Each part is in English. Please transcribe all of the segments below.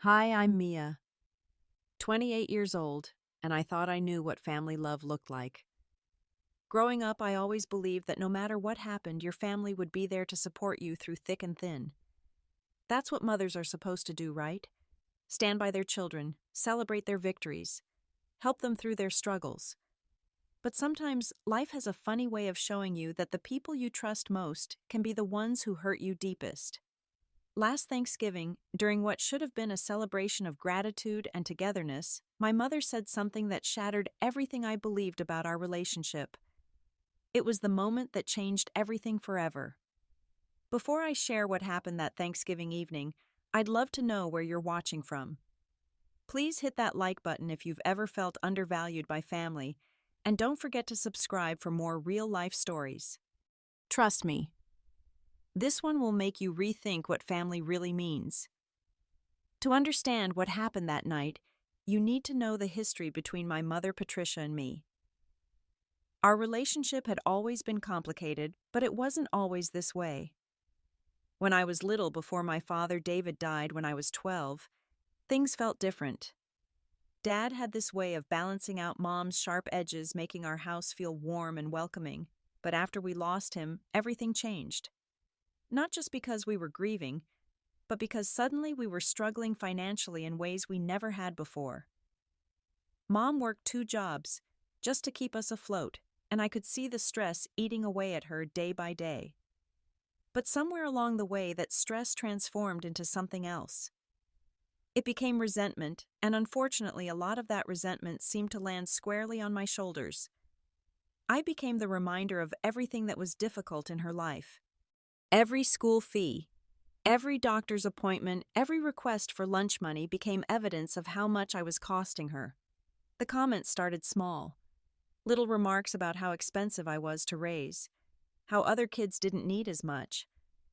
Hi, I'm Mia, 28 years old, and I thought I knew what family love looked like. Growing up, I always believed that no matter what happened, your family would be there to support you through thick and thin. That's what mothers are supposed to do, right? Stand by their children, celebrate their victories, help them through their struggles. But sometimes life has a funny way of showing you that the people you trust most can be the ones who hurt you deepest. Last Thanksgiving, during what should have been a celebration of gratitude and togetherness, my mother said something that shattered everything I believed about our relationship. It was the moment that changed everything forever. Before I share what happened that Thanksgiving evening, I'd love to know where you're watching from. Please hit that like button if you've ever felt undervalued by family, and don't forget to subscribe for more real-life stories. Trust me, this one will make you rethink what family really means. To understand what happened that night, you need to know the history between my mother Patricia and me. Our relationship had always been complicated, but it wasn't always this way. When I was little, before my father David died when I was 12, things felt different. Dad had this way of balancing out Mom's sharp edges, making our house feel warm and welcoming, but after we lost him, everything changed. Not just because we were grieving, but because suddenly we were struggling financially in ways we never had before. Mom worked 2 jobs just to keep us afloat, and I could see the stress eating away at her day by day. But somewhere along the way, that stress transformed into something else. It became resentment, and unfortunately, a lot of that resentment seemed to land squarely on my shoulders. I became the reminder of everything that was difficult in her life. Every school fee, every doctor's appointment, every request for lunch money became evidence of how much I was costing her. The comments started small. Little remarks about how expensive I was to raise, how other kids didn't need as much,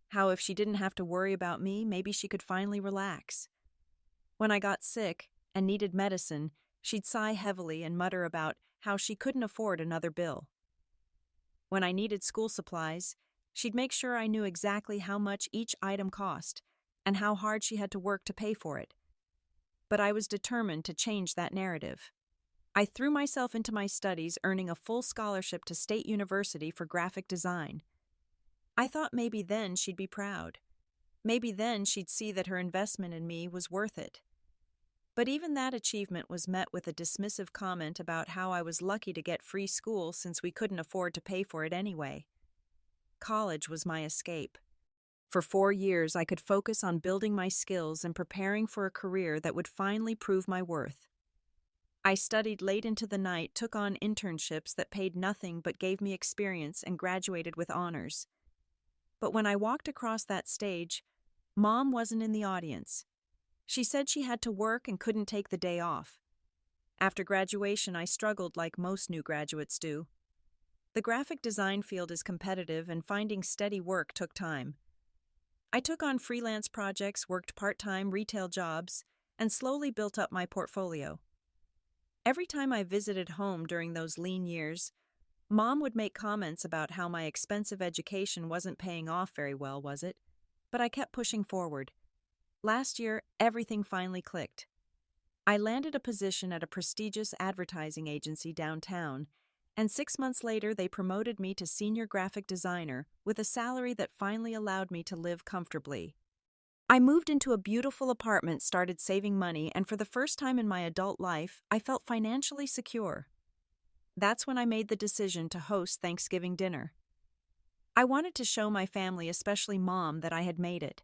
how if she didn't have to worry about me, maybe she could finally relax. When I got sick and needed medicine, she'd sigh heavily and mutter about how she couldn't afford another bill. When I needed school supplies, she'd make sure I knew exactly how much each item cost and how hard she had to work to pay for it. But I was determined to change that narrative. I threw myself into my studies, earning a full scholarship to State University for graphic design. I thought maybe then she'd be proud. Maybe then she'd see that her investment in me was worth it. But even that achievement was met with a dismissive comment about how I was lucky to get free school since we couldn't afford to pay for it anyway. College was my escape. For 4 years, I could focus on building my skills and preparing for a career that would finally prove my worth. I studied late into the night, took on internships that paid nothing but gave me experience, and graduated with honors. But when I walked across that stage, Mom wasn't in the audience. She said she had to work and couldn't take the day off. After graduation, I struggled like most new graduates do. The graphic design field is competitive, and finding steady work took time. I took on freelance projects, worked part-time retail jobs, and slowly built up my portfolio. Every time I visited home during those lean years, Mom would make comments about how my expensive education wasn't paying off very well, was it? But I kept pushing forward. Last year, everything finally clicked. I landed a position at a prestigious advertising agency downtown, and 6 months later they promoted me to senior graphic designer with a salary that finally allowed me to live comfortably. I moved into a beautiful apartment, started saving money, and for the first time in my adult life, I felt financially secure. That's when I made the decision to host Thanksgiving dinner. I wanted to show my family, especially Mom, that I had made it.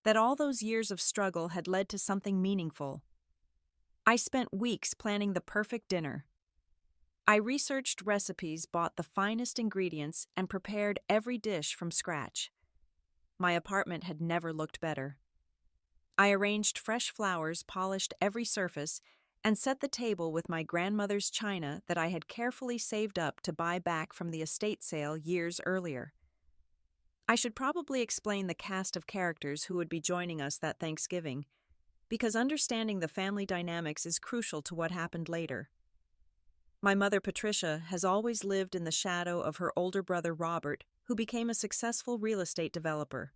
That all those years of struggle had led to something meaningful. I spent weeks planning the perfect dinner. I researched recipes, bought the finest ingredients, and prepared every dish from scratch. My apartment had never looked better. I arranged fresh flowers, polished every surface, and set the table with my grandmother's china that I had carefully saved up to buy back from the estate sale years earlier. I should probably explain the cast of characters who would be joining us that Thanksgiving, because understanding the family dynamics is crucial to what happened later. My mother Patricia has always lived in the shadow of her older brother Robert, who became a successful real estate developer.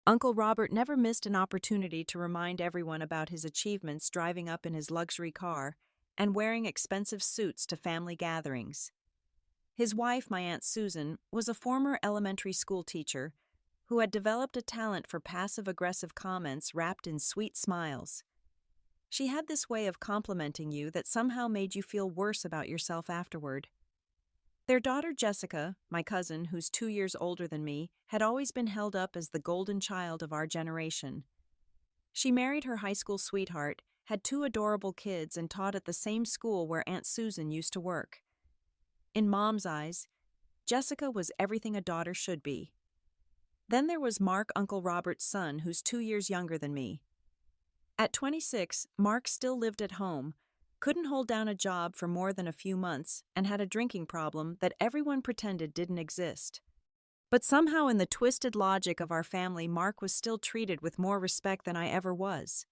Uncle Robert never missed an opportunity to remind everyone about his achievements driving up in his luxury car and wearing expensive suits to family gatherings. His wife, my Aunt Susan, was a former elementary school teacher who had developed a talent for passive-aggressive comments wrapped in sweet smiles. She had this way of complimenting you that somehow made you feel worse about yourself afterward. Their daughter Jessica, my cousin, who's 2 years older than me, had always been held up as the golden child of our generation. She married her high school sweetheart, had 2 adorable kids, and taught at the same school where Aunt Susan used to work. In Mom's eyes, Jessica was everything a daughter should be. Then there was Mark, Uncle Robert's son, who's 2 years younger than me. At 26, Mark still lived at home, couldn't hold down a job for more than a few months, and had a drinking problem that everyone pretended didn't exist. But somehow in the twisted logic of our family, Mark was still treated with more respect than I ever was.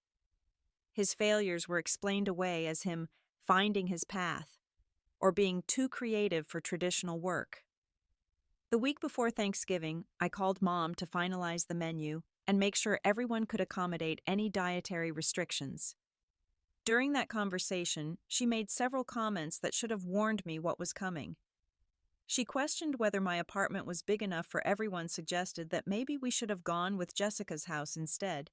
His failures were explained away as him finding his path, or being too creative for traditional work. The week before Thanksgiving, I called Mom to finalize the menu and make sure everyone could accommodate any dietary restrictions. During that conversation, she made several comments that should have warned me what was coming. She questioned whether my apartment was big enough for everyone, suggested that maybe we should have gone with Jessica's house instead,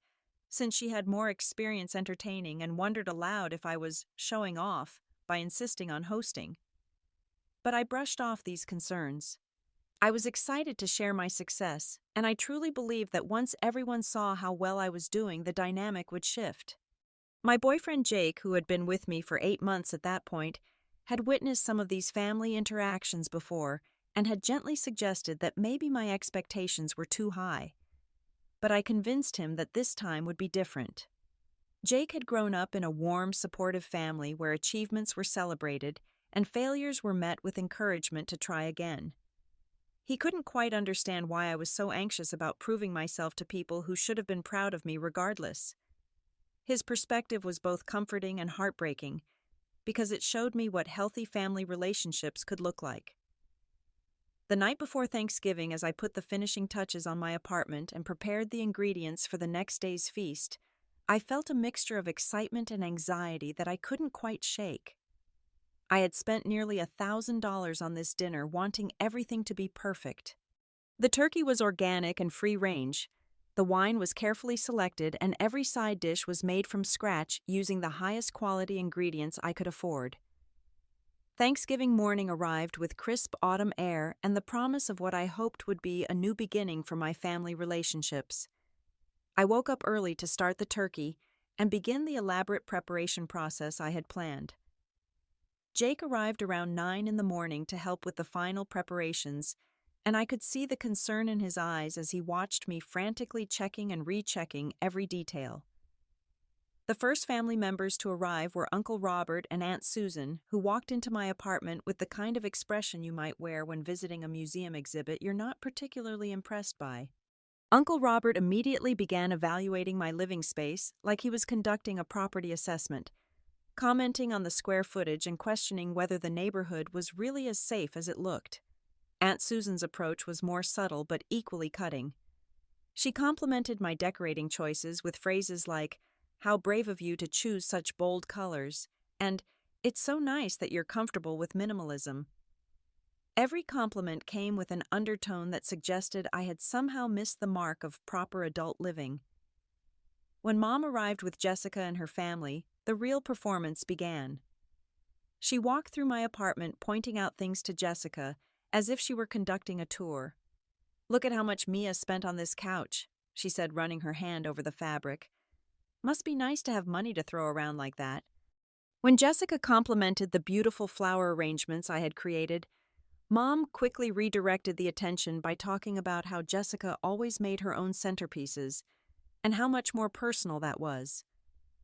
since she had more experience entertaining, and wondered aloud if I was showing off by insisting on hosting. But I brushed off these concerns. I was excited to share my success, and I truly believed that once everyone saw how well I was doing, the dynamic would shift. My boyfriend Jake, who had been with me for 8 months at that point, had witnessed some of these family interactions before and had gently suggested that maybe my expectations were too high. But I convinced him that this time would be different. Jake had grown up in a warm, supportive family where achievements were celebrated and failures were met with encouragement to try again. He couldn't quite understand why I was so anxious about proving myself to people who should have been proud of me regardless. His perspective was both comforting and heartbreaking, because it showed me what healthy family relationships could look like. The night before Thanksgiving, as I put the finishing touches on my apartment and prepared the ingredients for the next day's feast, I felt a mixture of excitement and anxiety that I couldn't quite shake. I had spent nearly $1,000 on this dinner, wanting everything to be perfect. The turkey was organic and free-range. The wine was carefully selected, and every side dish was made from scratch using the highest quality ingredients I could afford. Thanksgiving morning arrived with crisp autumn air and the promise of what I hoped would be a new beginning for my family relationships. I woke up early to start the turkey and begin the elaborate preparation process I had planned. Jake arrived around 9 in the morning to help with the final preparations, and I could see the concern in his eyes as he watched me frantically checking and rechecking every detail. The first family members to arrive were Uncle Robert and Aunt Susan, who walked into my apartment with the kind of expression you might wear when visiting a museum exhibit you're not particularly impressed by. Uncle Robert immediately began evaluating my living space like he was conducting a property assessment, commenting on the square footage and questioning whether the neighborhood was really as safe as it looked. Aunt Susan's approach was more subtle but equally cutting. She complimented my decorating choices with phrases like, "How brave of you to choose such bold colors," and "It's so nice that you're comfortable with minimalism." Every compliment came with an undertone that suggested I had somehow missed the mark of proper adult living. When Mom arrived with Jessica and her family, the real performance began. She walked through my apartment pointing out things to Jessica as if she were conducting a tour. "Look at how much Mia spent on this couch," she said, running her hand over the fabric. "Must be nice to have money to throw around like that." When Jessica complimented the beautiful flower arrangements I had created, Mom quickly redirected the attention by talking about how Jessica always made her own centerpieces and how much more personal that was.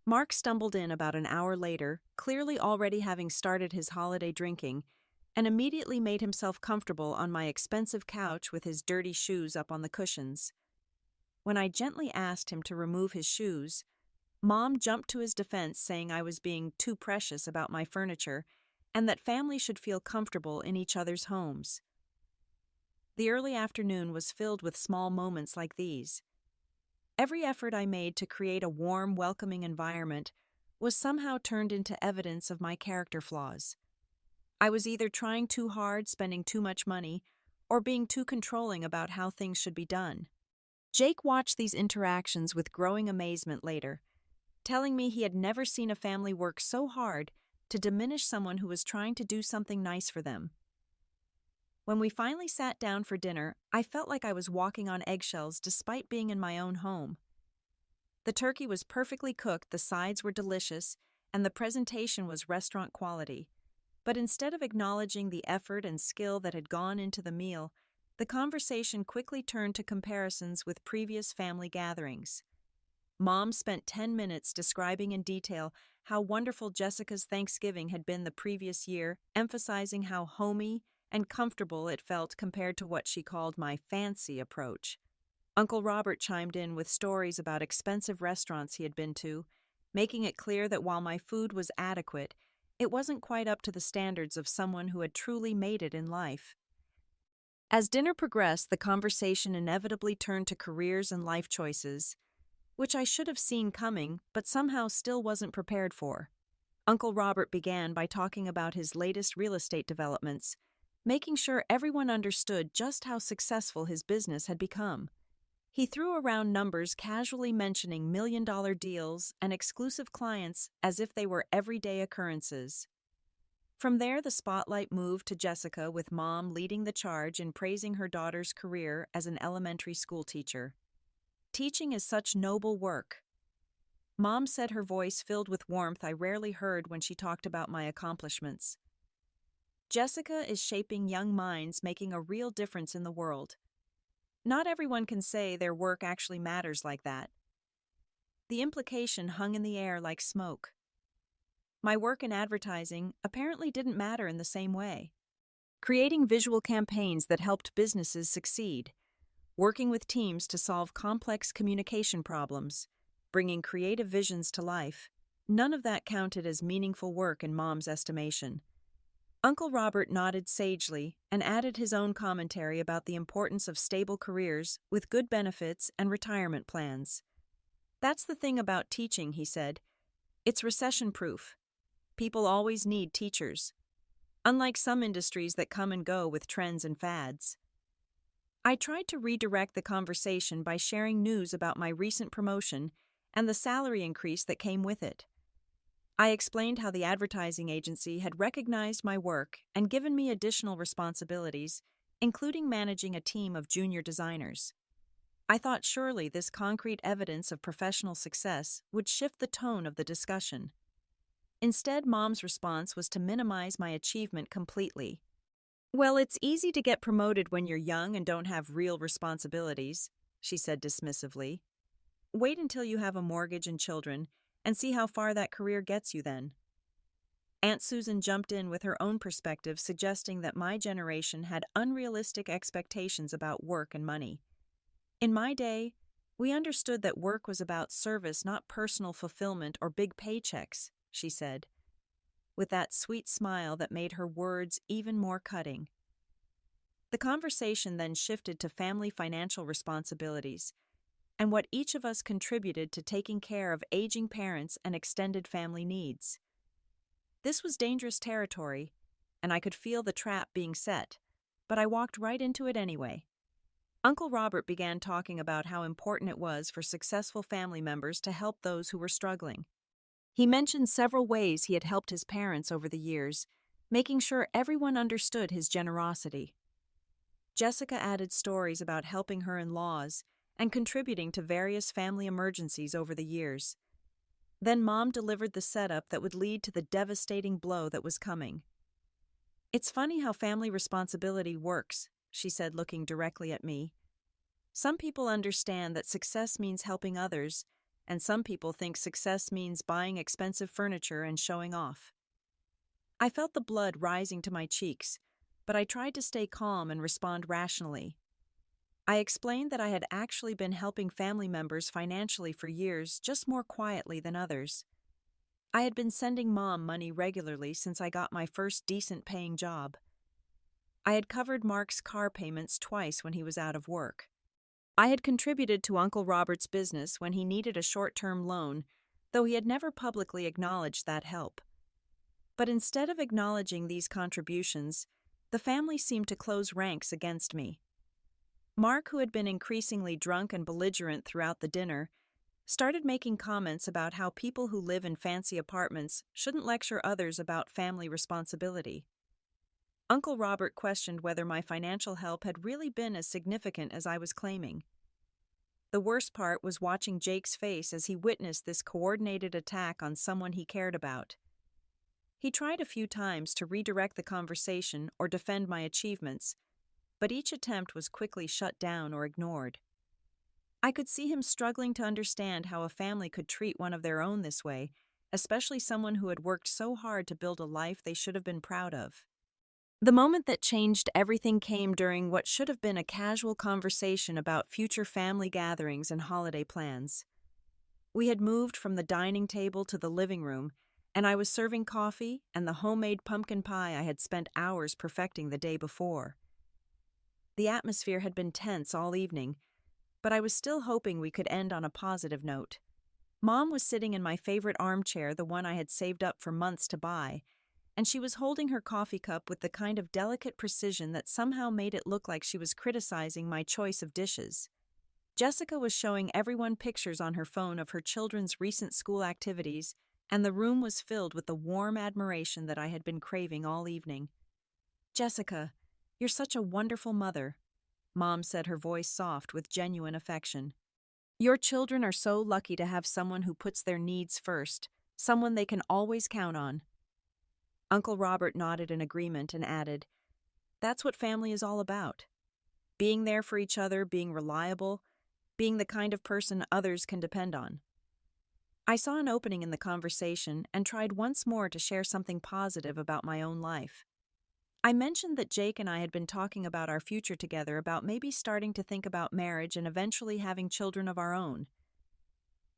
Mark stumbled in about an hour later, clearly already having started his holiday drinking, and immediately made himself comfortable on my expensive couch with his dirty shoes up on the cushions. When I gently asked him to remove his shoes, Mom jumped to his defense, saying I was being too precious about my furniture and that families should feel comfortable in each other's homes. The early afternoon was filled with small moments like these. Every effort I made to create a warm, welcoming environment was somehow turned into evidence of my character flaws. I was either trying too hard, spending too much money, or being too controlling about how things should be done. Jake watched these interactions with growing amazement later, telling me he had never seen a family work so hard to diminish someone who was trying to do something nice for them. When we finally sat down for dinner, I felt like I was walking on eggshells despite being in my own home. The turkey was perfectly cooked, the sides were delicious, and the presentation was restaurant quality. But instead of acknowledging the effort and skill that had gone into the meal, the conversation quickly turned to comparisons with previous family gatherings. Mom spent 10 minutes describing in detail how wonderful Jessica's Thanksgiving had been the previous year, emphasizing how homey and comfortable it felt compared to what she called my fancy approach. Uncle Robert chimed in with stories about expensive restaurants he had been to, making it clear that while my food was adequate, it wasn't quite up to the standards of someone who had truly made it in life. As dinner progressed, the conversation inevitably turned to careers and life choices, which I should have seen coming, but somehow still wasn't prepared for. Uncle Robert began by talking about his latest real estate developments, making sure everyone understood just how successful his business had become. He threw around numbers, casually mentioning million-dollar deals and exclusive clients as if they were everyday occurrences. From there, the spotlight moved to Jessica, with Mom leading the charge in praising her daughter's career as an elementary school teacher. Teaching is such noble work. Mom said, her voice filled with warmth I rarely heard when she talked about my accomplishments. Jessica is shaping young minds, making a real difference in the world. Not everyone can say their work actually matters like that. The implication hung in the air like smoke. My work in advertising apparently didn't matter in the same way. Creating visual campaigns that helped businesses succeed, working with teams to solve complex communication problems, bringing creative visions to life, none of that counted as meaningful work in Mom's estimation. Uncle Robert nodded sagely and added his own commentary about the importance of stable careers with good benefits and retirement plans. That's the thing about teaching, he said. It's recession-proof. People always need teachers, unlike some industries that come and go with trends and fads. I tried to redirect the conversation by sharing news about my recent promotion and the salary increase that came with it. I explained how the advertising agency had recognized my work and given me additional responsibilities, including managing a team of junior designers. I thought surely this concrete evidence of professional success would shift the tone of the discussion. Instead, Mom's response was to minimize my achievement completely. "Well, it's easy to get promoted when you're young and don't have real responsibilities," she said dismissively. "Wait until you have a mortgage and children, and see how far that career gets you then." Aunt Susan jumped in with her own perspective, suggesting that my generation had unrealistic expectations about work and money. In my day, we understood that work was about service, not personal fulfillment or big paychecks, she said, with that sweet smile that made her words even more cutting. The conversation then shifted to family financial responsibilities and what each of us contributed to taking care of aging parents and extended family needs. This was dangerous territory, and I could feel the trap being set, but I walked right into it anyway. Uncle Robert began talking about how important it was for successful family members to help those who were struggling. He mentioned several ways he had helped his parents over the years, making sure everyone understood his generosity. Jessica added stories about helping her in-laws and contributing to various family emergencies over the years. Then Mom delivered the setup that would lead to the devastating blow that was coming. "It's funny how family responsibility works," she said, looking directly at me. "Some people understand that success means helping others, and some people think success means buying expensive furniture and showing off." I felt the blood rising to my cheeks, but I tried to stay calm and respond rationally. I explained that I had actually been helping family members financially for years, just more quietly than others. I had been sending Mom money regularly since I got my first decent-paying job. I had covered Mark's car payments twice when he was out of work. I had contributed to Uncle Robert's business when he needed a short-term loan, though he had never publicly acknowledged that help. But instead of acknowledging these contributions, the family seemed to close ranks against me. Mark, who had been increasingly drunk and belligerent throughout the dinner, started making comments about how people who live in fancy apartments shouldn't lecture others about family responsibility. Uncle Robert questioned whether my financial help had really been as significant as I was claiming. The worst part was watching Jake's face as he witnessed this coordinated attack on someone he cared about. He tried a few times to redirect the conversation or defend my achievements, but each attempt was quickly shut down or ignored. I could see him struggling to understand how a family could treat one of their own this way, especially someone who had worked so hard to build a life they should have been proud of. The moment that changed everything came during what should have been a casual conversation about future family gatherings and holiday plans. We had moved from the dining table to the living room, and I was serving coffee and the homemade pumpkin pie I had spent hours perfecting the day before. The atmosphere had been tense all evening, but I was still hoping we could end on a positive note. Mom was sitting in my favorite armchair, the one I had saved up for months to buy, and she was holding her coffee cup with the kind of delicate precision that somehow made it look like she was criticizing my choice of dishes. Jessica was showing everyone pictures on her phone of her children's recent school activities, and the room was filled with the warm admiration that I had been craving all evening. "Jessica, you're such a wonderful mother," Mom said, her voice soft with genuine affection. "Your children are so lucky to have someone who puts their needs first, someone they can always count on." Uncle Robert nodded in agreement and added, "That's what family is all about. Being there for each other, being reliable, being the kind of person others can depend on." I saw an opening in the conversation and tried once more to share something positive about my own life. I mentioned that Jake and I had been talking about our future together, about maybe starting to think about marriage and eventually having children of our own.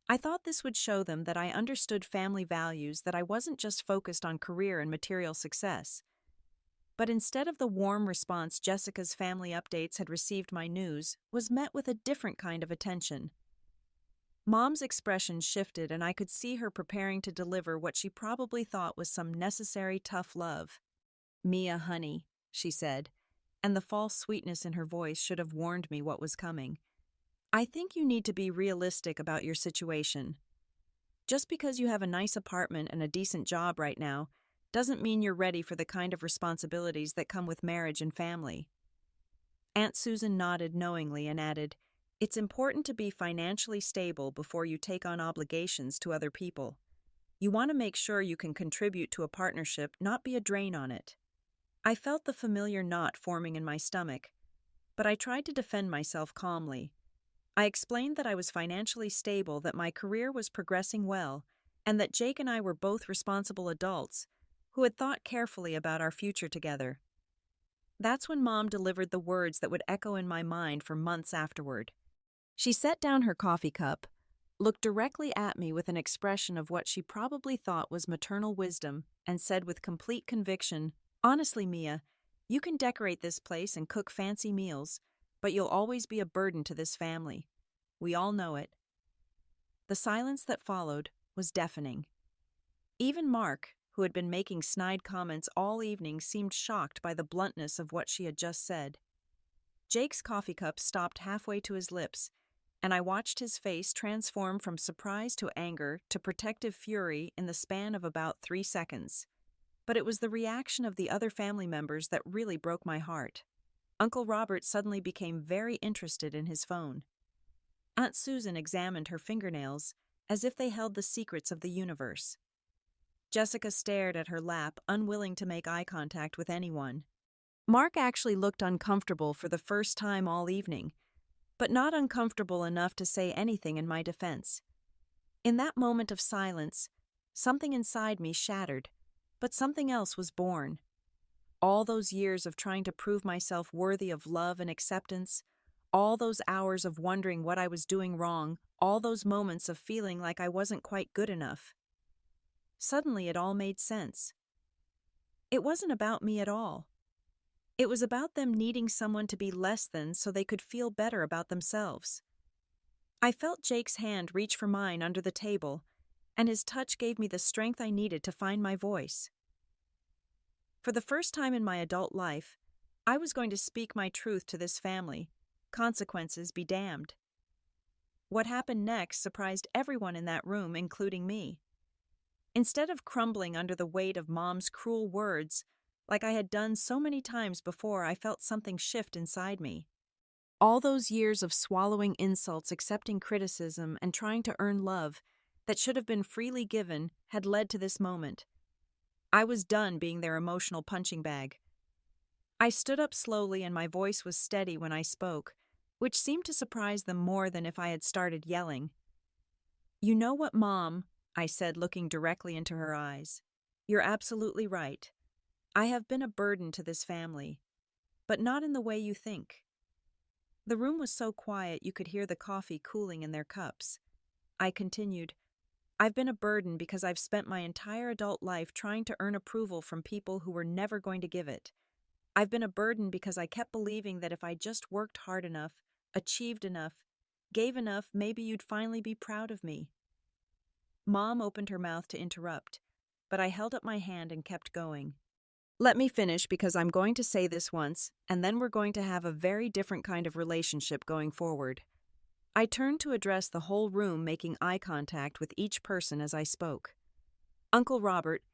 I thought this would show them that I understood family values, that I wasn't just focused on career and material success. But instead of the warm response Jessica's family updates had received, my news was met with a different kind of attention. Mom's expression shifted, and I could see her preparing to deliver what she probably thought was some necessary tough love. "Mia, honey," she said, and the false sweetness in her voice should have warned me what was coming. "I think you need to be realistic about your situation. Just because you have a nice apartment and a decent job right now doesn't mean you're ready for the kind of responsibilities that come with marriage and family." Aunt Susan nodded knowingly and added, "It's important to be financially stable before you take on obligations to other people. You want to make sure you can contribute to a partnership, not be a drain on it." I felt the familiar knot forming in my stomach, but I tried to defend myself calmly. I explained that I was financially stable, that my career was progressing well, and that Jake and I were both responsible adults who had thought carefully about our future together. That's when Mom delivered the words that would echo in my mind for months afterward. She set down her coffee cup, looked directly at me with an expression of what she probably thought was maternal wisdom, and said with complete conviction, "Honestly, Mia, you can decorate this place and cook fancy meals, but you'll always be a burden to this family. We all know it." The silence that followed was deafening. Even Mark, who had been making snide comments all evening, seemed shocked by the bluntness of what she had just said. Jake's coffee cup stopped halfway to his lips, and I watched his face transform from surprise to anger to protective fury in the span of about 3 seconds. But it was the reaction of the other family members that really broke my heart. Uncle Robert suddenly became very interested in his phone. Aunt Susan examined her fingernails as if they held the secrets of the universe. Jessica stared at her lap, unwilling to make eye contact with anyone. Mark actually looked uncomfortable for the first time all evening, but not uncomfortable enough to say anything in my defense. In that moment of silence, something inside me shattered, but something else was born. All those years of trying to prove myself worthy of love and acceptance, all those hours of wondering what I was doing wrong, all those moments of feeling like I wasn't quite good enough. Suddenly it all made sense. It wasn't about me at all. It was about them needing someone to be less than so they could feel better about themselves. I felt Jake's hand reach for mine under the table, and his touch gave me the strength I needed to find my voice. For the first time in my adult life, I was going to speak my truth to this family. Consequences be damned. What happened next surprised everyone in that room, including me. Instead of crumbling under the weight of Mom's cruel words, like I had done so many times before, I felt something shift inside me. All those years of swallowing insults, accepting criticism, and trying to earn love that should have been freely given had led to this moment. I was done being their emotional punching bag. I stood up slowly and my voice was steady when I spoke, which seemed to surprise them more than if I had started yelling. "You know what, Mom?" I said, looking directly into her eyes. "You're absolutely right. I have been a burden to this family, but not in the way you think." The room was so quiet you could hear the coffee cooling in their cups. I continued, "I've been a burden because I've spent my entire adult life trying to earn approval from people who were never going to give it. I've been a burden because I kept believing that if I just worked hard enough, achieved enough, gave enough, maybe you'd finally be proud of me." Mom opened her mouth to interrupt, but I held up my hand and kept going. "Let me finish because I'm going to say this once, and then we're going to have a very different kind of relationship going forward." I turned to address the whole room, making eye contact with each person as I spoke. "Uncle Robert,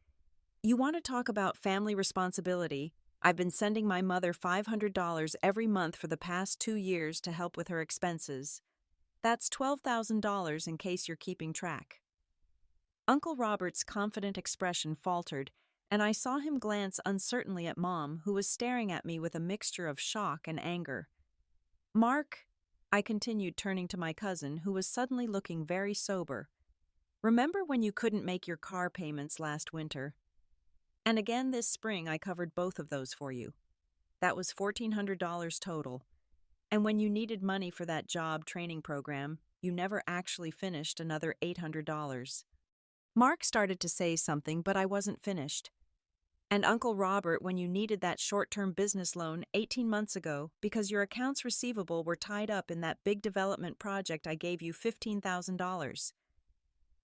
you want to talk about family responsibility? I've been sending my mother $500 every month for the past 2 years to help with her expenses. That's $12,000 in case you're keeping track." Uncle Robert's confident expression faltered, and I saw him glance uncertainly at Mom, who was staring at me with a mixture of shock and anger. "Mark," I continued, turning to my cousin, who was suddenly looking very sober, "remember when you couldn't make your car payments last winter? And again this spring I covered both of those for you. That was $1,400 total. And when you needed money for that job training program, you never actually finished another $800. Mark started to say something, but I wasn't finished. "And Uncle Robert, when you needed that short-term business loan 18 months ago because your accounts receivable were tied up in that big development project, I gave you $15,000.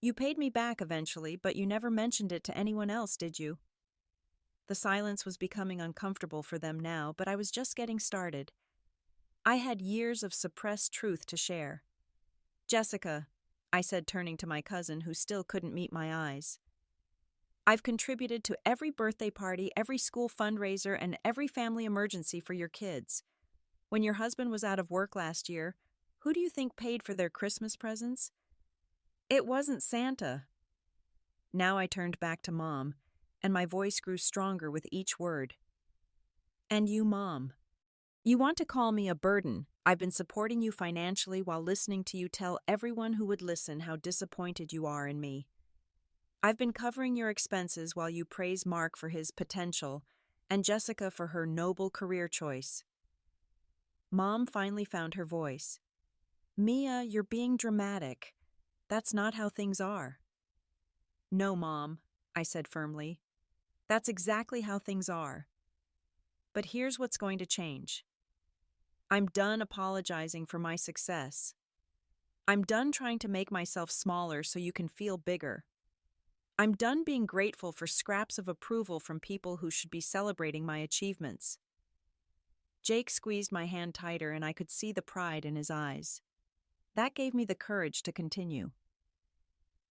You paid me back eventually, but you never mentioned it to anyone else, did you?" The silence was becoming uncomfortable for them now, but I was just getting started. I had years of suppressed truth to share. "Jessica," I said, turning to my cousin, who still couldn't meet my eyes, "I've contributed to every birthday party, every school fundraiser, and every family emergency for your kids. When your husband was out of work last year, who do you think paid for their Christmas presents? It wasn't Santa." Now I turned back to Mom, and my voice grew stronger with each word. "And you, Mom. You want to call me a burden. I've been supporting you financially while listening to you tell everyone who would listen how disappointed you are in me. I've been covering your expenses while you praise Mark for his potential and Jessica for her noble career choice." Mom finally found her voice. "Mia, you're being dramatic. That's not how things are." "No, Mom," I said firmly. "That's exactly how things are. But here's what's going to change. I'm done apologizing for my success. I'm done trying to make myself smaller so you can feel bigger. I'm done being grateful for scraps of approval from people who should be celebrating my achievements." Jake squeezed my hand tighter, and I could see the pride in his eyes. That gave me the courage to continue.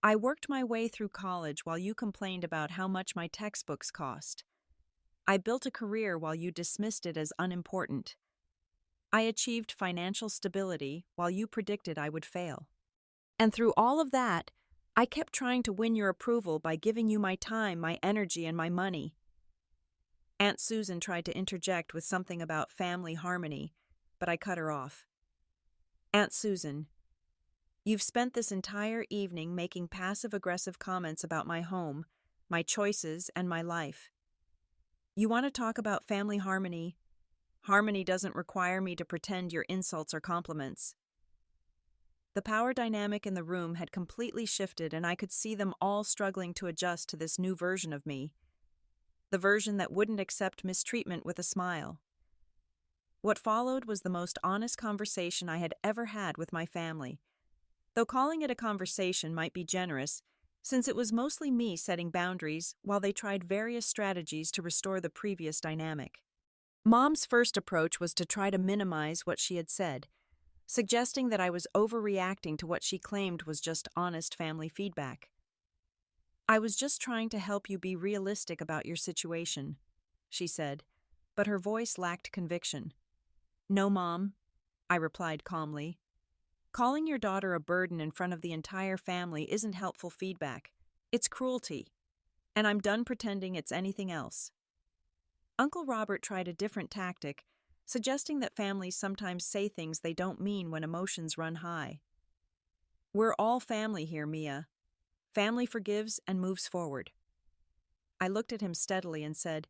"I worked my way through college while you complained about how much my textbooks cost. I built a career while you dismissed it as unimportant. I achieved financial stability while you predicted I would fail. And through all of that, I kept trying to win your approval by giving you my time, my energy, and my money." Aunt Susan tried to interject with something about family harmony, but I cut her off. "Aunt Susan, you've spent this entire evening making passive-aggressive comments about my home, my choices, and my life. You want to talk about family harmony? Harmony doesn't require me to pretend your insults are compliments." The power dynamic in the room had completely shifted, and I could see them all struggling to adjust to this new version of me. The version that wouldn't accept mistreatment with a smile. What followed was the most honest conversation I had ever had with my family. Though calling it a conversation might be generous, since it was mostly me setting boundaries while they tried various strategies to restore the previous dynamic. Mom's first approach was to try to minimize what she had said, suggesting that I was overreacting to what she claimed was just honest family feedback. "I was just trying to help you be realistic about your situation," she said, but her voice lacked conviction. "No, Mom," I replied calmly. "Calling your daughter a burden in front of the entire family isn't helpful feedback. It's cruelty. And I'm done pretending it's anything else." Uncle Robert tried a different tactic, suggesting that families sometimes say things they don't mean when emotions run high. "We're all family here, Mia. Family forgives and moves forward." I looked at him steadily and said,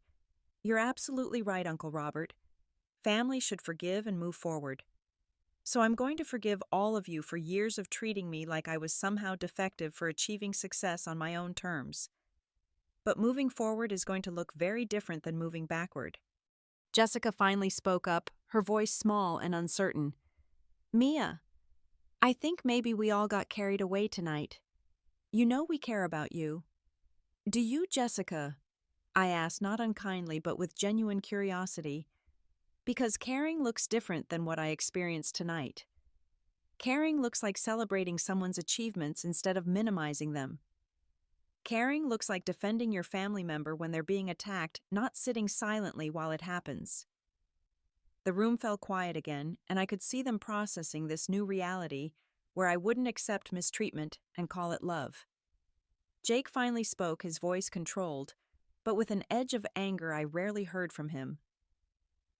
"You're absolutely right, Uncle Robert. Family should forgive and move forward. So I'm going to forgive all of you for years of treating me like I was somehow defective for achieving success on my own terms. But moving forward is going to look very different than moving backward." Jessica finally spoke up, her voice small and uncertain. "Mia, I think maybe we all got carried away tonight. You know we care about you." "Do you, Jessica?" I asked, not unkindly but with genuine curiosity. Because caring looks different than what I experienced tonight. Caring looks like celebrating someone's achievements instead of minimizing them. Caring looks like defending your family member when they're being attacked, not sitting silently while it happens. The room fell quiet again, and I could see them processing this new reality where I wouldn't accept mistreatment and call it love. Jake finally spoke, his voice controlled, but with an edge of anger I rarely heard from him.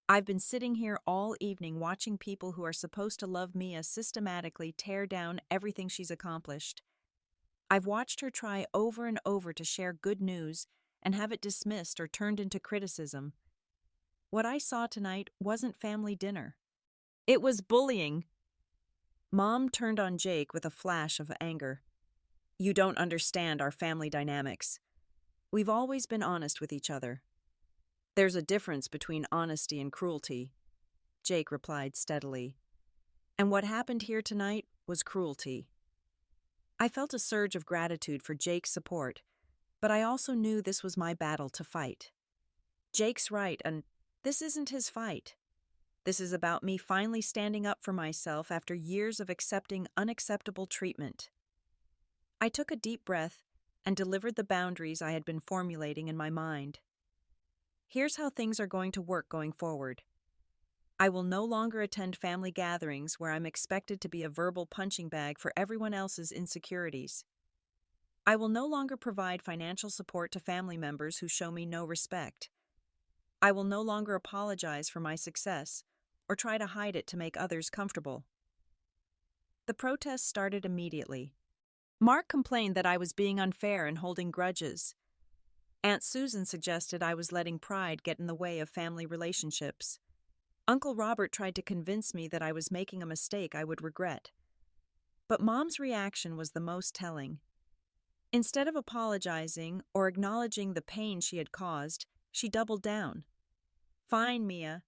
"I've been sitting here all evening watching people who are supposed to love Mia systematically tear down everything she's accomplished. I've watched her try over and over to share good news and have it dismissed or turned into criticism. What I saw tonight wasn't family dinner. It was bullying." Mom turned on Jake with a flash of anger. "You don't understand our family dynamics. We've always been honest with each other." "There's a difference between honesty and cruelty," Jake replied steadily. "And what happened here tonight was cruelty." I felt a surge of gratitude for Jake's support, but I also knew this was my battle to fight. Jake's right, and this isn't his fight. This is about me finally standing up for myself after years of accepting unacceptable treatment. I took a deep breath and delivered the boundaries I had been formulating in my mind. Here's how things are going to work going forward. I will no longer attend family gatherings where I'm expected to be a verbal punching bag for everyone else's insecurities. I will no longer provide financial support to family members who show me no respect. I will no longer apologize for my success or try to hide it to make others comfortable. The protests started immediately. Mark complained that I was being unfair and holding grudges. Aunt Susan suggested I was letting pride get in the way of family relationships. Uncle Robert tried to convince me that I was making a mistake I would regret. But Mom's reaction was the most telling. Instead of apologizing or acknowledging the pain she had caused, she doubled down. "Fine, Mia.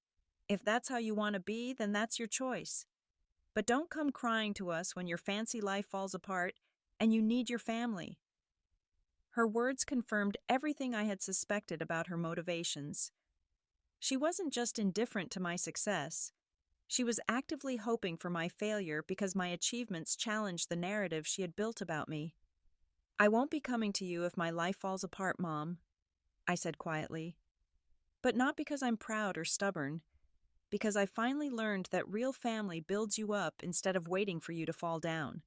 If that's how you want to be, then that's your choice. But don't come crying to us when your fancy life falls apart and you need your family." Her words confirmed everything I had suspected about her motivations. She wasn't just indifferent to my success. She was actively hoping for my failure because my achievements challenged the narrative she had built about me. "I won't be coming to you if my life falls apart, Mom," I said quietly. But not because I'm proud or stubborn, because I finally learned that real family builds you up instead of waiting for you to fall down.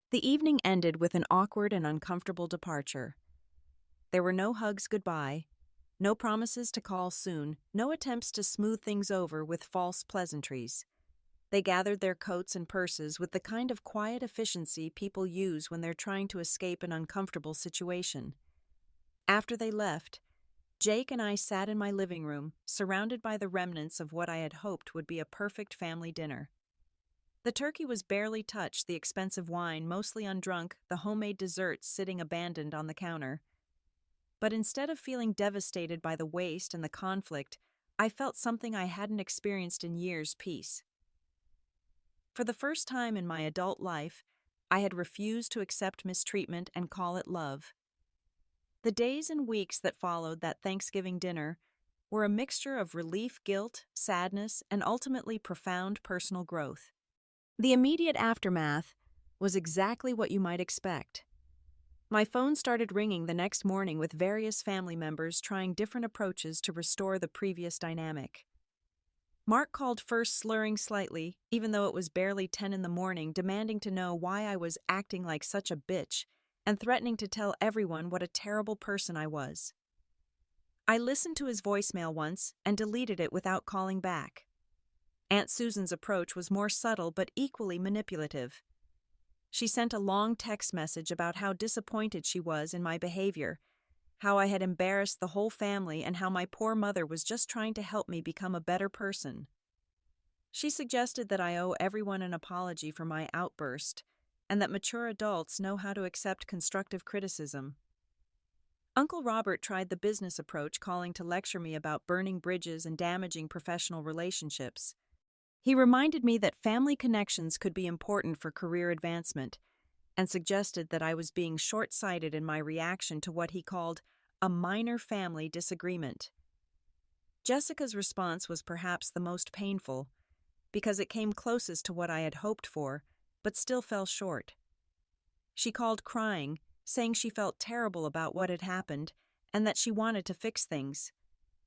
The evening ended with an awkward and uncomfortable departure. There were no hugs goodbye, no promises to call soon, no attempts to smooth things over with false pleasantries. They gathered their coats and purses with the kind of quiet efficiency people use when they're trying to escape an uncomfortable situation. After they left, Jake and I sat in my living room, surrounded by the remnants of what I had hoped would be a perfect family dinner. The turkey was barely touched, the expensive wine mostly undrunk, the homemade desserts sitting abandoned on the counter. But instead of feeling devastated by the waste and the conflict, I felt something I hadn't experienced in years: peace. For the first time in my adult life, I had refused to accept mistreatment and call it love. The days and weeks that followed that Thanksgiving dinner were a mixture of relief, guilt, sadness, and ultimately profound personal growth. The immediate aftermath was exactly what you might expect. My phone started ringing the next morning with various family members trying different approaches to restore the previous dynamic. Mark called first, slurring slightly, even though it was barely 10 in the morning, demanding to know why I was acting like such a bitch and threatening to tell everyone what a terrible person I was. I listened to his voicemail once and deleted it without calling back. Aunt Susan's approach was more subtle but equally manipulative. She sent a long text message about how disappointed she was in my behavior, how I had embarrassed the whole family, and how my poor mother was just trying to help me become a better person. She suggested that I owe everyone an apology for my outburst, and that mature adults know how to accept constructive criticism. Uncle Robert tried the business approach, calling to lecture me about burning bridges and damaging professional relationships. He reminded me that family connections could be important for career advancement, and suggested that I was being short-sighted in my reaction to what he called a minor family disagreement. Jessica's response was perhaps the most painful, because it came closest to what I had hoped for, but still fell short. She called crying, saying she felt terrible about what had happened and that she wanted to fix things.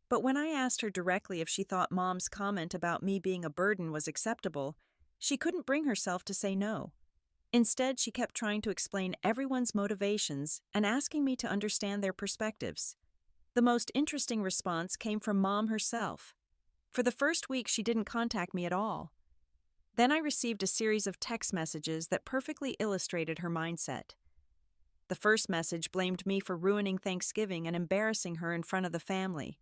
But when I asked her directly if she thought Mom's comment about me being a burden was acceptable, she couldn't bring herself to say no. Instead, she kept trying to explain everyone's motivations and asking me to understand their perspectives. The most interesting response came from Mom herself. For the first week, she didn't contact me at all. Then I received a series of text messages that perfectly illustrated her mindset. The first message blamed me for ruining Thanksgiving and embarrassing her in front of the family.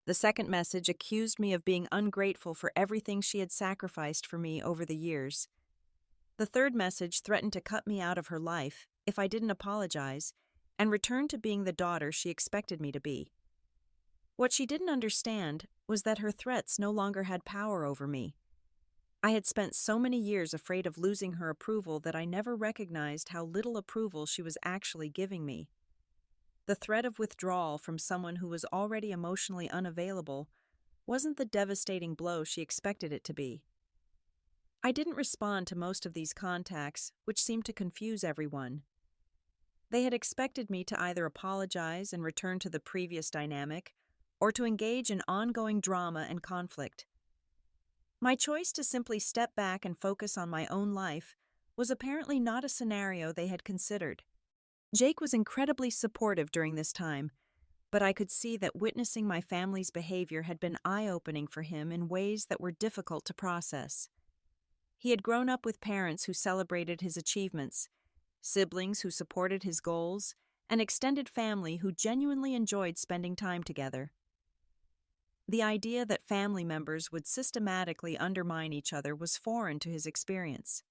The second message accused me of being ungrateful for everything she had sacrificed for me over the years. The third message threatened to cut me out of her life if I didn't apologize and return to being the daughter she expected me to be. What she didn't understand was that her threats no longer had power over me. I had spent so many years afraid of losing her approval that I never recognized how little approval she was actually giving me. The threat of withdrawal from someone who was already emotionally unavailable wasn't the devastating blow she expected it to be. I didn't respond to most of these contacts, which seemed to confuse everyone. They had expected me to either apologize and return to the previous dynamic, or to engage in ongoing drama and conflict. My choice to simply step back and focus on my own life was apparently not a scenario they had considered. Jake was incredibly supportive during this time, but I could see that witnessing my family's behavior had been eye-opening for him in ways that were difficult to process. He had grown up with parents who celebrated his achievements, siblings who supported his goals, and extended family who genuinely enjoyed spending time together. The idea that family members would systematically undermine each other was foreign to his experience.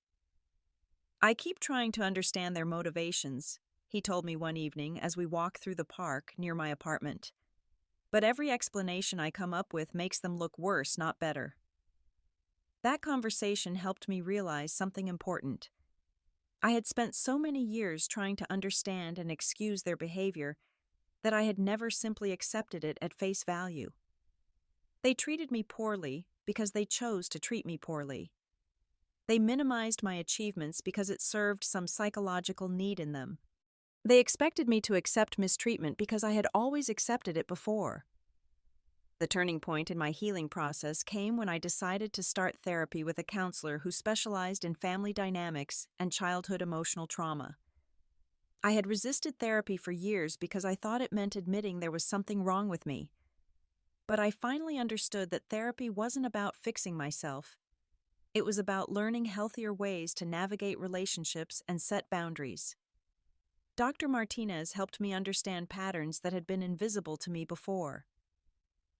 "I keep trying to understand their motivations," he told me one evening as we walked through the park near my apartment. "But every explanation I come up with makes them look worse, not better." That conversation helped me realize something important. I had spent so many years trying to understand and excuse their behavior that I had never simply accepted it at face value. They treated me poorly because they chose to treat me poorly. They minimized my achievements because it served some psychological need in them. They expected me to accept mistreatment because I had always accepted it before. The turning point in my healing process came when I decided to start therapy with a counselor who specialized in family dynamics and childhood emotional trauma. I had resisted therapy for years because I thought it meant admitting there was something wrong with me. But I finally understood that therapy wasn't about fixing myself. It was about learning healthier ways to navigate relationships and set boundaries. Dr. Martinez helped me understand patterns that had been invisible to me before.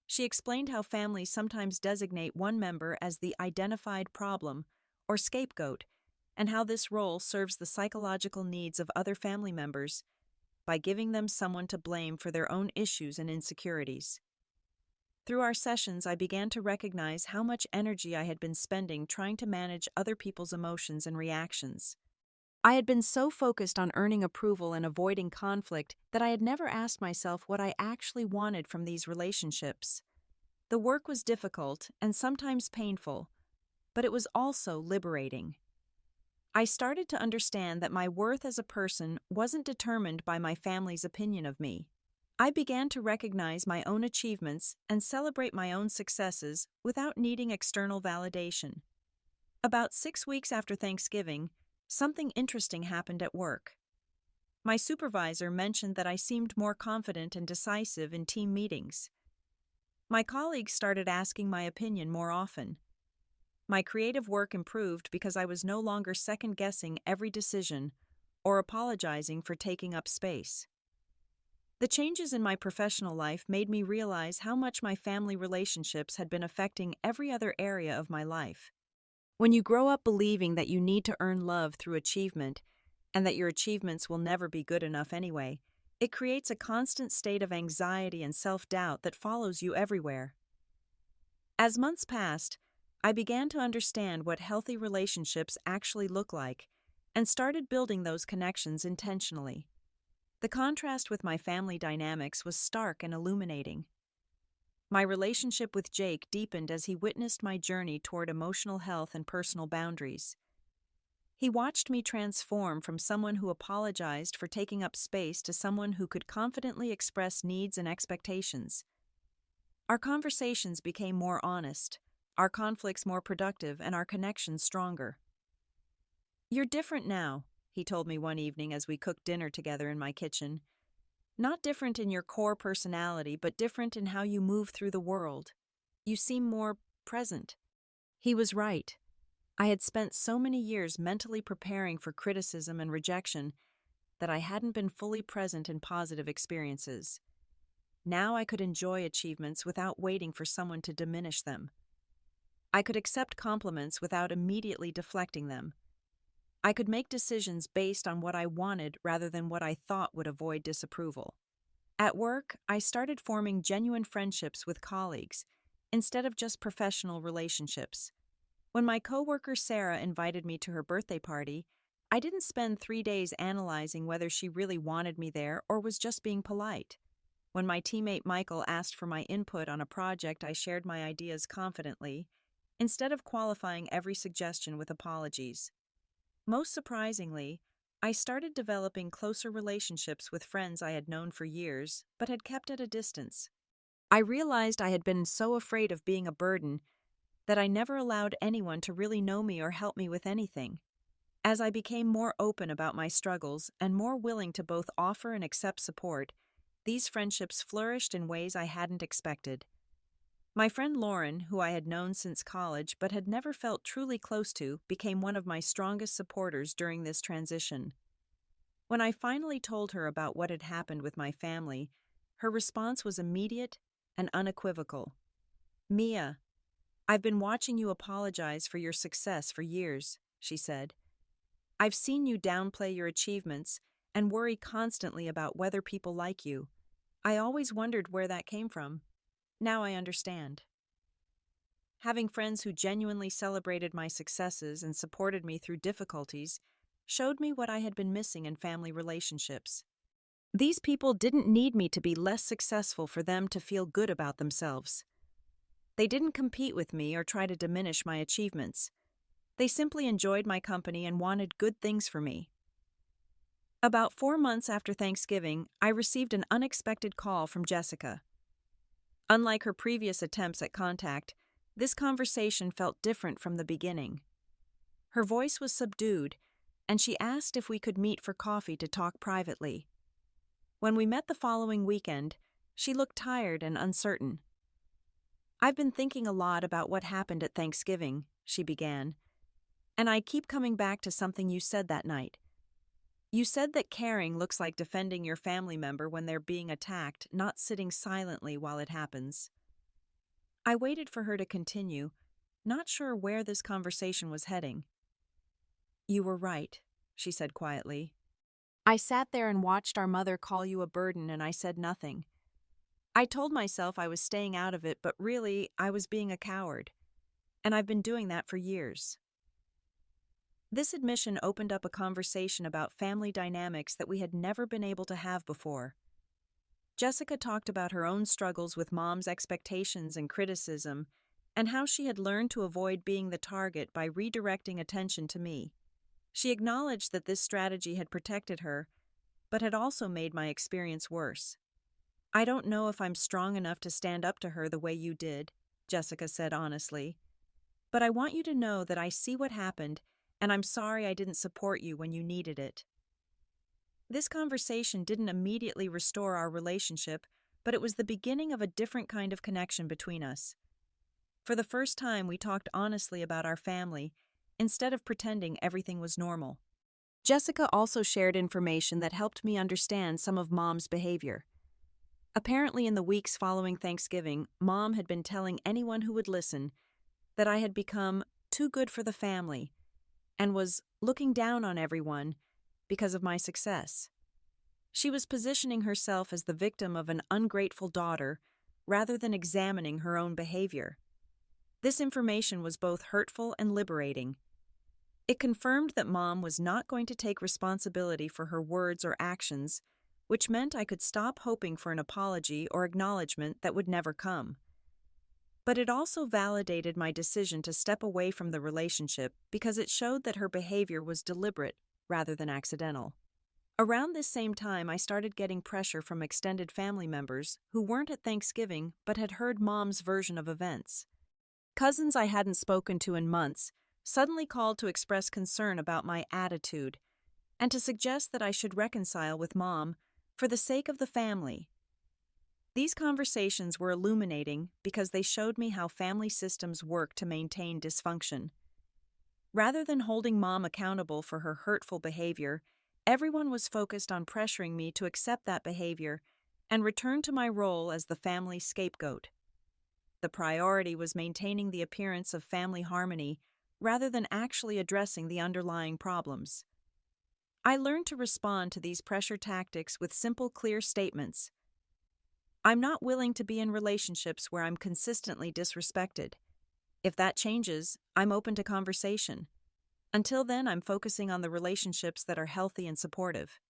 She explained how families sometimes designate one member as the identified problem or scapegoat, and how this role serves the psychological needs of other family members by giving them someone to blame for their own issues and insecurities. Through our sessions, I began to recognize how much energy I had been spending trying to manage other people's emotions and reactions. I had been so focused on earning approval and avoiding conflict that I had never asked myself what I actually wanted from these relationships. The work was difficult and sometimes painful, but it was also liberating. I started to understand that my worth as a person wasn't determined by my family's opinion of me. I began to recognize my own achievements and celebrate my own successes without needing external validation. About 6 weeks after Thanksgiving, something interesting happened at work. My supervisor mentioned that I seemed more confident and decisive in team meetings. My colleagues started asking my opinion more often. My creative work improved because I was no longer second-guessing every decision or apologizing for taking up space. The changes in my professional life made me realize how much my family relationships had been affecting every other area of my life. When you grow up believing that you need to earn love through achievement and that your achievements will never be good enough anyway, it creates a constant state of anxiety and self-doubt that follows you everywhere. As months passed, I began to understand what healthy relationships actually look like and started building those connections intentionally. The contrast with my family dynamics was stark and illuminating. My relationship with Jake deepened as he witnessed my journey toward emotional health and personal boundaries. He watched me transform from someone who apologized for taking up space to someone who could confidently express needs and expectations. Our conversations became more honest, our conflicts more productive, and our connections stronger. "You're different now," he told me one evening as we cooked dinner together in my kitchen. "Not different in your core personality, but different in how you move through the world. You seem more present." He was right. I had spent so many years mentally preparing for criticism and rejection that I hadn't been fully present in positive experiences. Now I could enjoy achievements without waiting for someone to diminish them. I could accept compliments without immediately deflecting them. I could make decisions based on what I wanted rather than what I thought would avoid disapproval. At work, I started forming genuine friendships with colleagues instead of just professional relationships. When my coworker Sarah invited me to her birthday party, I didn't spend 3 days analyzing whether she really wanted me there or was just being polite. When my teammate Michael asked for my input on a project, I shared my ideas confidently, instead of qualifying every suggestion with apologies. Most surprisingly, I started developing closer relationships with friends I had known for years, but had kept at a distance. I realized I had been so afraid of being a burden that I never allowed anyone to really know me or help me with anything. As I became more open about my struggles and more willing to both offer and accept support, these friendships flourished in ways I hadn't expected. My friend Lauren, who I had known since college but had never felt truly close to, became one of my strongest supporters during this transition. When I finally told her about what had happened with my family, her response was immediate and unequivocal. "Mia, I've been watching you apologize for your success for years," she said. "I've seen you downplay your achievements and worry constantly about whether people like you. I always wondered where that came from. Now I understand." Having friends who genuinely celebrated my successes and supported me through difficulties showed me what I had been missing in family relationships. These people didn't need me to be less successful for them to feel good about themselves. They didn't compete with me or try to diminish my achievements. They simply enjoyed my company and wanted good things for me. About 4 months after Thanksgiving, I received an unexpected call from Jessica. Unlike her previous attempts at contact, this conversation felt different from the beginning. Her voice was subdued, and she asked if we could meet for coffee to talk privately. When we met the following weekend, she looked tired and uncertain. "I've been thinking a lot about what happened at Thanksgiving," she began, "and I keep coming back to something you said that night. You said that caring looks like defending your family member when they're being attacked, not sitting silently while it happens." I waited for her to continue, not sure where this conversation was heading. "You were right," she said quietly. "I sat there and watched our mother call you a burden, and I said nothing. I told myself I was staying out of it, but really, I was being a coward. And I've been doing that for years. This admission opened up a conversation about family dynamics that we had never been able to have before. Jessica talked about her own struggles with mom's expectations and criticism, and how she had learned to avoid being the target by redirecting attention to me. She acknowledged that this strategy had protected her, but had also made my experience worse. "I don't know if I'm strong enough to stand up to her the way you did," Jessica said honestly. "But I want you to know that I see what happened, and I'm sorry I didn't support you when you needed it." This conversation didn't immediately restore our relationship, but it was the beginning of a different kind of connection between us. For the first time, we talked honestly about our family, instead of pretending everything was normal. Jessica also shared information that helped me understand some of Mom's behavior. Apparently, in the weeks following Thanksgiving, Mom had been telling anyone who would listen that I had become too good for the family and was looking down on everyone because of my success. She was positioning herself as the victim of an ungrateful daughter rather than examining her own behavior. This information was both hurtful and liberating. It confirmed that Mom was not going to take responsibility for her words or actions, which meant I could stop hoping for an apology or acknowledgement that would never come. But it also validated my decision to step away from the relationship because it showed that her behavior was deliberate rather than accidental. Around this same time, I started getting pressure from extended family members who weren't at Thanksgiving but had heard Mom's version of events. Cousins I hadn't spoken to in months suddenly called to express concern about my attitude and to suggest that I should reconcile with Mom for the sake of the family. These conversations were illuminating because they showed me how family systems work to maintain dysfunction. Rather than holding Mom accountable for her hurtful behavior, everyone was focused on pressuring me to accept that behavior and return to my role as the family scapegoat. The priority was maintaining the appearance of family harmony rather than actually addressing the underlying problems. I learned to respond to these pressure tactics with simple, clear statements. I'm not willing to be in relationships where I'm consistently disrespected. If that changes, I'm open to conversation. Until then, I'm focusing on the relationships that are healthy and supportive.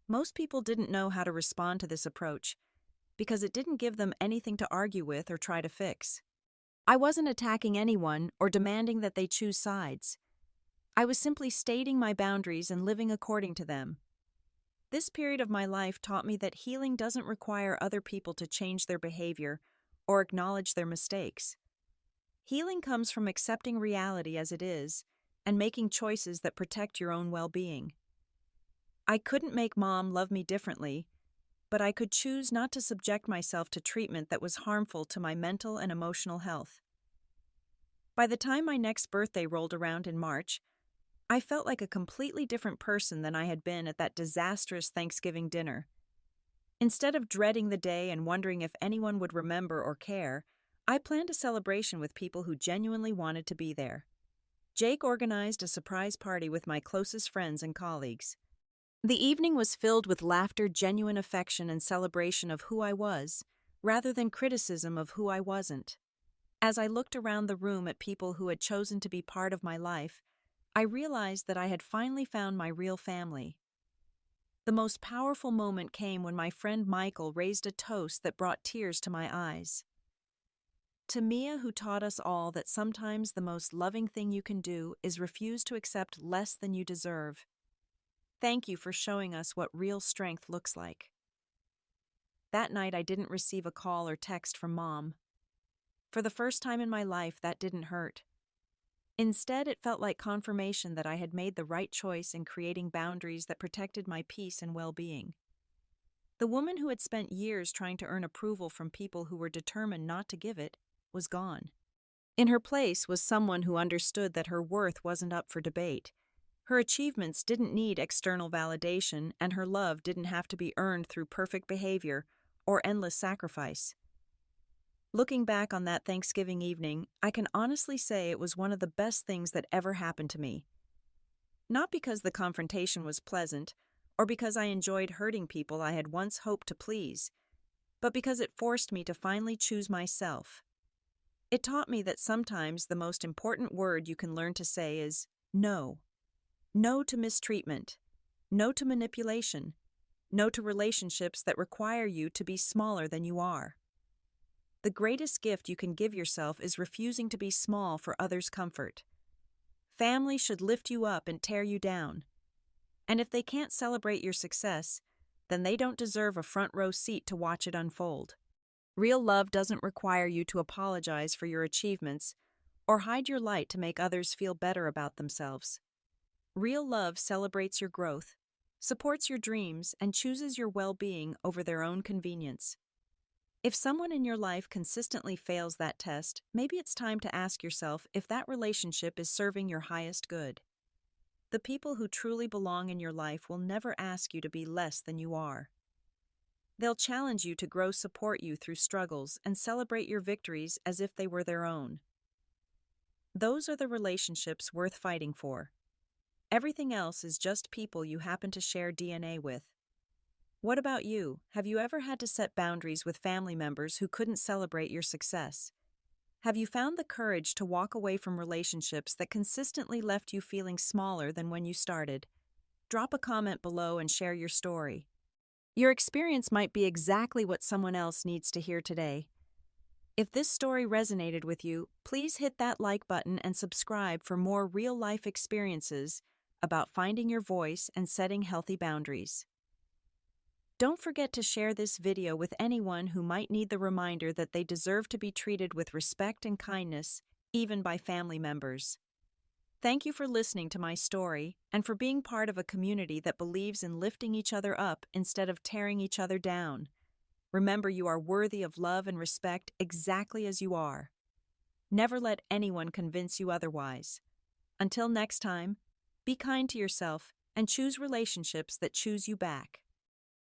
Most people didn't know how to respond to this approach because it didn't give them anything to argue with or try to fix. I wasn't attacking anyone or demanding that they choose sides. I was simply stating my boundaries and living according to them. This period of my life taught me that healing doesn't require other people to change their behavior or acknowledge their mistakes. Healing comes from accepting reality as it is and making choices that protect your own well-being. I couldn't make Mom love me differently, but I could choose not to subject myself to treatment that was harmful to my mental and emotional health. By the time my next birthday rolled around in March, I felt like a completely different person than I had been at that disastrous Thanksgiving dinner. Instead of dreading the day and wondering if anyone would remember or care, I planned a celebration with people who genuinely wanted to be there. Jake organized a surprise party with my closest friends and colleagues. The evening was filled with laughter, genuine affection, and celebration of who I was, rather than criticism of who I wasn't. As I looked around the room at people who had chosen to be part of my life, I realized that I had finally found my real family. The most powerful moment came when my friend Michael raised a toast that brought tears to my eyes. To Mia, who taught us all that sometimes the most loving thing you can do is refuse to accept less than you deserve. Thank you for showing us what real strength looks like. That night, I didn't receive a call or text from Mom. For the first time in my life, that didn't hurt. Instead, it felt like confirmation that I had made the right choice in creating boundaries that protected my peace and well-being. The woman who had spent years trying to earn approval from people who were determined not to give it was gone. In her place was someone who understood that her worth wasn't up for debate. Her achievements didn't need external validation, and her love didn't have to be earned through perfect behavior or endless sacrifice. Looking back on that Thanksgiving evening, I can honestly say it was one of the best things that ever happened to me. Not because the confrontation was pleasant, or because I enjoyed hurting people I had once hoped to please, but because it forced me to finally choose myself. It taught me that sometimes the most important word you can learn to say is no. No to mistreatment. No to manipulation. No to relationships that require you to be smaller than you are. The greatest gift you can give yourself is refusing to be small for others' comfort. Family should lift you up and tear you down. And if they can't celebrate your success, then they don't deserve a front row seat to watch it unfold. Real love doesn't require you to apologize for your achievements or hide your light to make others feel better about themselves. Real love celebrates your growth, supports your dreams, and chooses your well-being over their own convenience. If someone in your life consistently fails that test, maybe it's time to ask yourself if that relationship is serving your highest good. The people who truly belong in your life will never ask you to be less than you are. They'll challenge you to grow, support you through struggles, and celebrate your victories as if they were their own. Those are the relationships worth fighting for. Everything else is just people you happen to share DNA with. What about you? Have you ever had to set boundaries with family members who couldn't celebrate your success? Have you found the courage to walk away from relationships that consistently left you feeling smaller than when you started? Drop a comment below and share your story. Your experience might be exactly what someone else needs to hear today. If this story resonated with you, please hit that like button and subscribe for more real-life experiences about finding your voice and setting healthy boundaries. Don't forget to share this video with anyone who might need the reminder that they deserve to be treated with respect and kindness, even by family members. Thank you for listening to my story and for being part of a community that believes in lifting each other up instead of tearing each other down. Remember, you are worthy of love and respect exactly as you are. Never let anyone convince you otherwise. Until next time, be kind to yourself and choose relationships that choose you back.